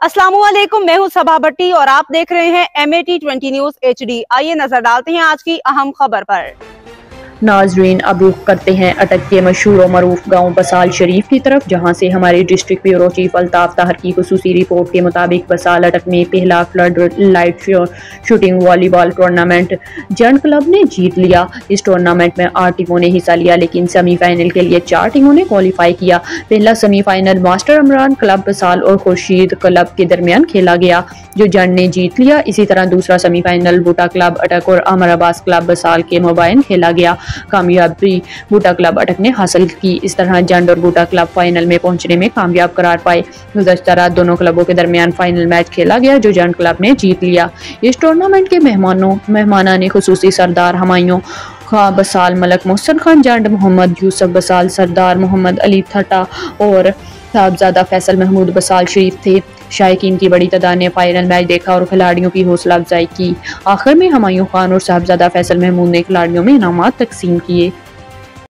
अस्सलामुअलैकुम, मैं हूं सबा भट्टी और आप देख रहे हैं MAT 20 न्यूज HD। आइए नजर डालते हैं आज की अहम खबर पर। नाजरीन, अब रुख करते हैं अटक के मशहूर और मरूफ गांव बसाल शरीफ की तरफ, जहां से हमारे district bureau chief Altaf Tahir की खुसूसी रिपोर्ट के मुताबिक बसाल अटक में पहला flood light shooting volleyball tournament Jand club ने जीत लिया। इस टूर्नामेंट में 8 टीमों ने हिस्सा लिया, लेकिन सेमीफाइनल के लिए 4 टीमों ने क्वालिफाई किया। पहला semifinal master Imran club Basal और खुर्शीद क्लब के दरमियान खेला गया, जो जंड ने जीत लिया। इसी तरह दूसरा सेमीफाइनल बूटा क्लब अटक और अमर अब्बास क्लब बसाल के मोबाइन खेला गया। कामयाबी बूटा क्लब अटक ने हासिल की। इस तरह जंड और बूटा क्लब फाइनल में पहुंचने में कामयाब करार पाए। गुज़श्ता रात दोनों क्लबों के दरमियान फाइनल मैच खेला गया, जो जंड क्लब ने जीत लिया। इस टूर्नामेंट के मेहमाना ने खुसूसी सरदार हमायूं खां बसाल, मलक मोहसन खान जंड, मोहम्मद यूसुफ बसाल, सरदार मोहम्मद अली थटा और साहबजादा फैसल महमूद बसाल शरीफ थे। शायकीन की बड़ी तादाद ने फाइनल मैच देखा और खिलाड़ियों की हौसला अफजाई की। आखिर में हमायूं खान और साहबजादा फैसल महमूद ने खिलाड़ियों में इनामात तकसीम किए।